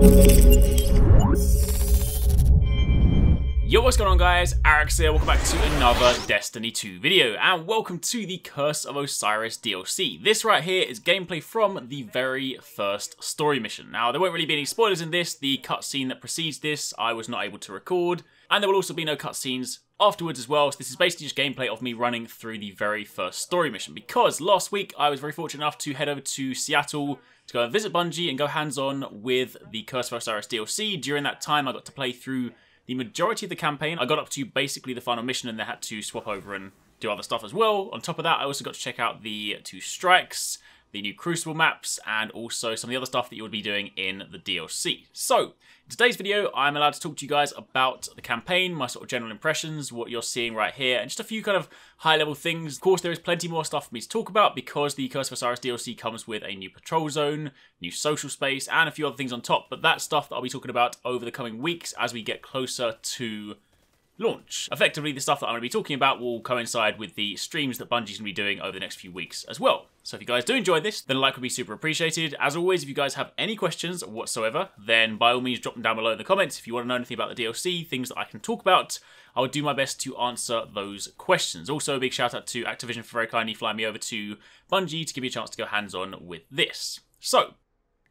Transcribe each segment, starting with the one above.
Yo, what's going on guys, Arekkz here, welcome back to another Destiny 2 video, and welcome to the Curse of Osiris DLC. This right here is gameplay from the very first story mission. Now, there won't really be any spoilers in this. The cutscene that precedes this, I was not able to record, and there will also be no cutscenes afterwards as well, so this is basically just gameplay of me running through the very first story mission, because last week I was very fortunate enough to head over to Seattle to go and visit Bungie and go hands-on with the Curse of Osiris DLC. During that time, I got to play through the majority of the campaign. I got up to basically the final mission and then had to swap over and do other stuff as well. On top of that, I also got to check out the 2 strikes, the new Crucible maps, and also some of the other stuff that you would be doing in the DLC. So, in today's video, I'm allowed to talk to you guys about the campaign, my sort of general impressions, what you're seeing right here, and just a few kind of high-level things. Of course, there is plenty more stuff for me to talk about because the Curse of Osiris DLC comes with a new patrol zone, new social space, and a few other things on top, but that's stuff that I'll be talking about over the coming weeks as we get closer to launch. Effectively, the stuff that I'm going to be talking about will coincide with the streams that Bungie's going to be doing over the next few weeks as well. So if you guys do enjoy this, then a like would be super appreciated. As always, if you guys have any questions whatsoever, then by all means drop them down below in the comments. If you want to know anything about the DLC, things that I can talk about, I will do my best to answer those questions. Also, a big shout out to Activision for very kindly flying me over to Bungie to give me a chance to go hands-on with this. So,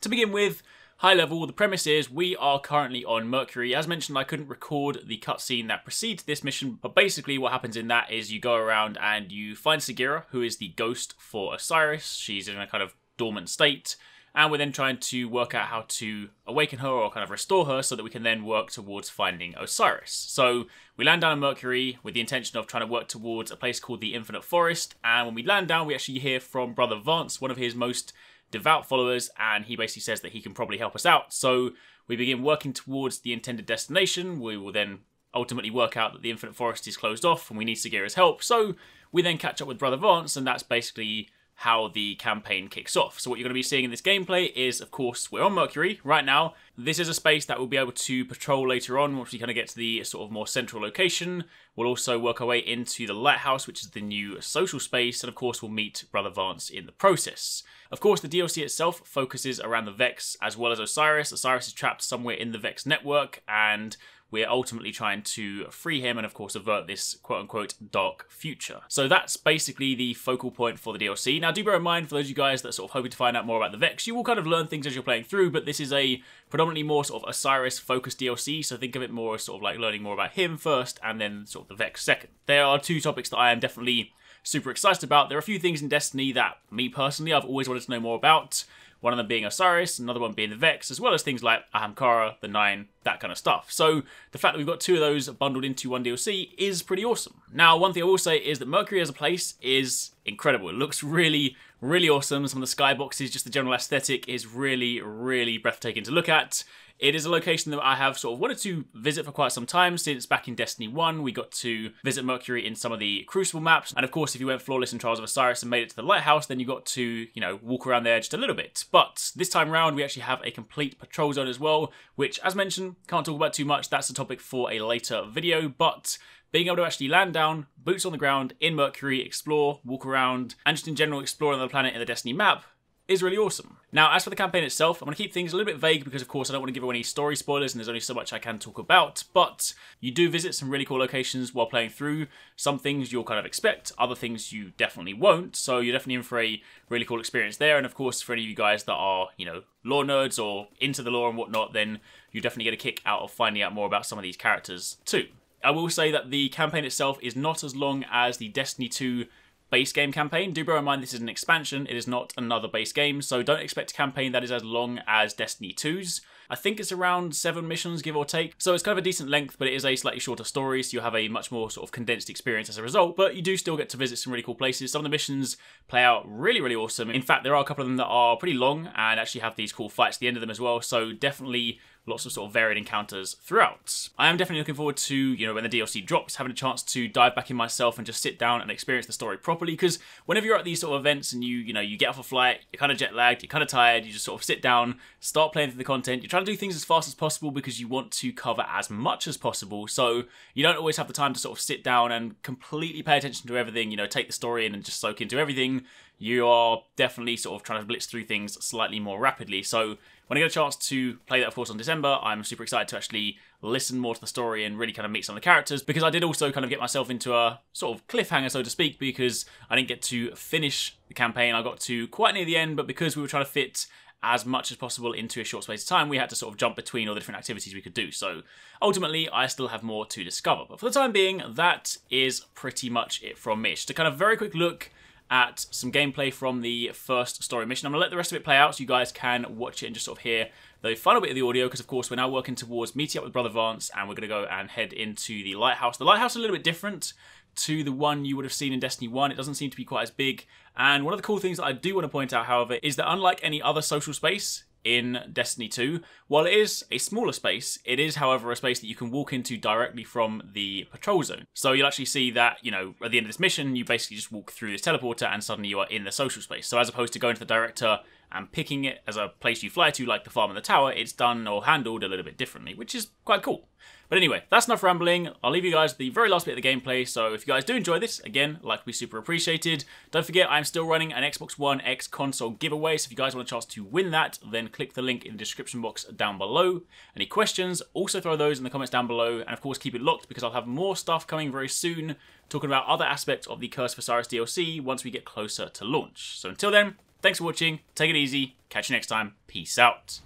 to begin with, high level, the premise is we are currently on Mercury. As mentioned, I couldn't record the cutscene that precedes this mission, but basically what happens in that is you go around and you find Sagira, who is the ghost for Osiris. She's in a kind of dormant state, and we're then trying to work out how to awaken her or kind of restore her so that we can then work towards finding Osiris. So we land down on Mercury with the intention of trying to work towards a place called the Infinite Forest, and when we land down, we actually hear from Brother Vance, one of his most devout followers, and he basically says that he can probably help us out. So we begin working towards the intended destination. We will then ultimately work out that the Infinite Forest is closed off and we need Sagira's help. So we then catch up with Brother Vance, and that's basically how the campaign kicks off. So what you're going to be seeing in this gameplay is, of course, we're on Mercury right now. This is a space that we'll be able to patrol later on once we kind of get to the sort of more central location. We'll also work our way into the Lighthouse, which is the new social space, and of course we'll meet Brother Vance in the process. Of course, the DLC itself focuses around the Vex as well as Osiris. Osiris is trapped somewhere in the Vex network, and we're ultimately trying to free him and, of course, avert this quote-unquote dark future. So that's basically the focal point for the DLC. Now, do bear in mind, for those of you guys that are sort of hoping to find out more about the Vex, you will kind of learn things as you're playing through, but this is a predominantly more sort of Osiris-focused DLC, so think of it more as sort of like learning more about him first, and then sort of the Vex second. There are 2 topics that I am definitely super excited about. There are a few things in Destiny that, me personally, I've always wanted to know more about. One of them being Osiris, another one being the Vex, as well as things like Ahamkara, the Nine, that kind of stuff. So the fact that we've got 2 of those bundled into one DLC is pretty awesome. Now, one thing I will say is that Mercury as a place is incredible. It looks really, really awesome. Some of the skyboxes, just the general aesthetic is really, really breathtaking to look at. It is a location that I have sort of wanted to visit for quite some time. Since back in Destiny 1, we got to visit Mercury in some of the Crucible maps. And of course, if you went flawless in Trials of Osiris and made it to the Lighthouse, then you got to, you know, walk around there just a little bit. But this time around, we actually have a complete patrol zone as well, which, as mentioned, can't talk about too much. That's a topic for a later video. But being able to actually land down, boots on the ground in Mercury, explore, walk around, and just in general explore another planet in the Destiny map is really awesome. Now, as for the campaign itself, I'm going to keep things a little bit vague because, of course, I don't want to give away any story spoilers and there's only so much I can talk about, but you do visit some really cool locations while playing through. Some things you'll kind of expect, other things you definitely won't, so you're definitely in for a really cool experience there, and of course, for any of you guys that are, you know, lore nerds or into the lore and whatnot, then you definitely get a kick out of finding out more about some of these characters too. I will say that the campaign itself is not as long as the Destiny 2 base game campaign. Do bear in mind this is an expansion, it is not another base game, so don't expect a campaign that is as long as Destiny 2's. I think it's around 7 missions, give or take, so it's kind of a decent length, but it is a slightly shorter story, so you'll have a much more sort of condensed experience as a result, but you do still get to visit some really cool places. Some of the missions play out really, really awesome. In fact, there are a couple of them that are pretty long and actually have these cool fights at the end of them as well, so definitely lots of sort of varied encounters throughout. I am definitely looking forward to, you know, when the DLC drops, having a chance to dive back in myself and just sit down and experience the story properly, because whenever you're at these sort of events and you get off a flight, you're kind of jet lagged, you're kind of tired, you just sort of sit down, start playing through the content, you're trying to do things as fast as possible because you want to cover as much as possible, so you don't always have the time to sort of sit down and completely pay attention to everything, you know, take the story in and just soak into everything. you are definitely sort of trying to blitz through things slightly more rapidly. So when I get a chance to play that, of course, on December, I'm super excited to actually listen more to the story and really kind of meet some of the characters, because I did also kind of get myself into a sort of cliffhanger, so to speak, because I didn't get to finish the campaign. I got to quite near the end, but because we were trying to fit as much as possible into a short space of time, we had to sort of jump between all the different activities we could do. So ultimately, I still have more to discover. But for the time being, that is pretty much it from me. Just a kind of very quick look at some gameplay from the first story mission. I'm going to let the rest of it play out so you guys can watch it and just sort of hear the final bit of the audio, because of course we're now working towards meeting up with Brother Vance, and we're going to go and head into the lighthouse. The lighthouse is a little bit different to the one you would have seen in Destiny 1. It doesn't seem to be quite as big. And one of the cool things that I do want to point out, however, is that unlike any other social space in Destiny 2, while it is a smaller space, it is, however, a space that you can walk into directly from the patrol zone. So you'll actually see that, you know, at the end of this mission, you basically just walk through this teleporter and suddenly you are in the social space. So as opposed to going to the director and picking it as a place you fly to, like the farm and the tower, it's done or handled a little bit differently, which is quite cool. But anyway, that's enough rambling. I'll leave you guys with the very last bit of the gameplay, so if you guys do enjoy this, again, like to be super appreciated. Don't forget, I'm still running an Xbox One X console giveaway, so if you guys want a chance to win that, then click the link in the description box down below. Any questions, also throw those in the comments down below, and of course keep it locked, because I'll have more stuff coming very soon, talking about other aspects of the Curse of Osiris DLC once we get closer to launch. So until then, thanks for watching, take it easy, catch you next time, peace out.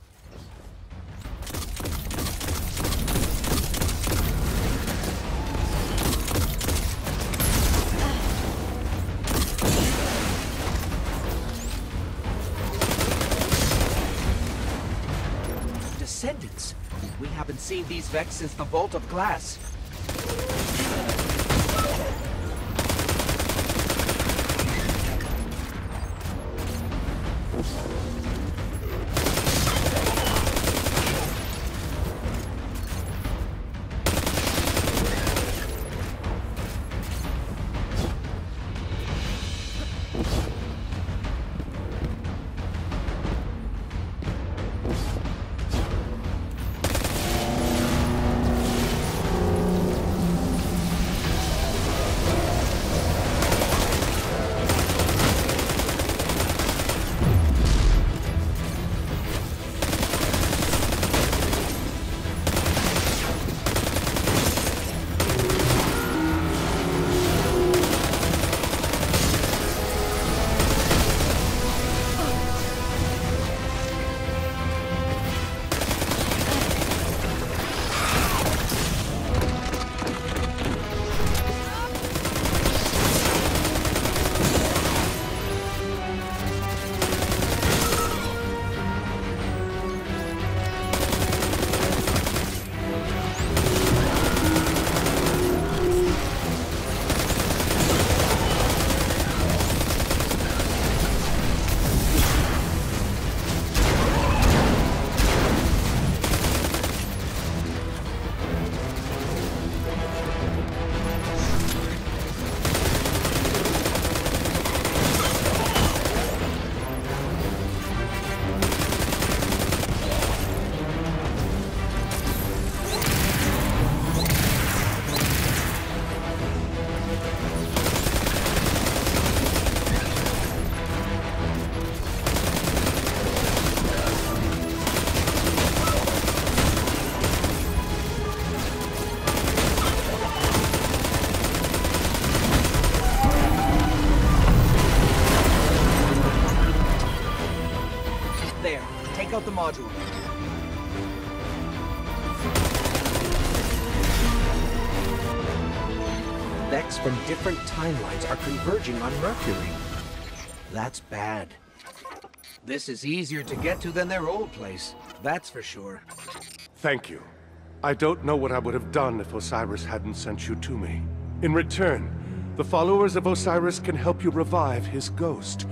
Descendants. We haven't seen these Vex since the Vault of Glass. Take out the module. Vex from different timelines are converging on Mercury. That's bad. This is easier to get to than their old place, that's for sure. Thank you. I don't know what I would have done if Osiris hadn't sent you to me. In return, the followers of Osiris can help you revive his ghost.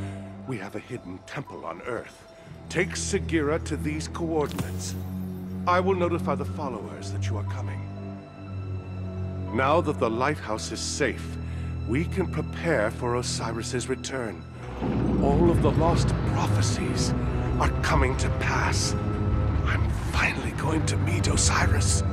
We have a hidden temple on Earth. Take Sagira to these coordinates. I will notify the followers that you are coming. Now that the lighthouse is safe, we can prepare for Osiris's return. All of the lost prophecies are coming to pass. I'm finally going to meet Osiris.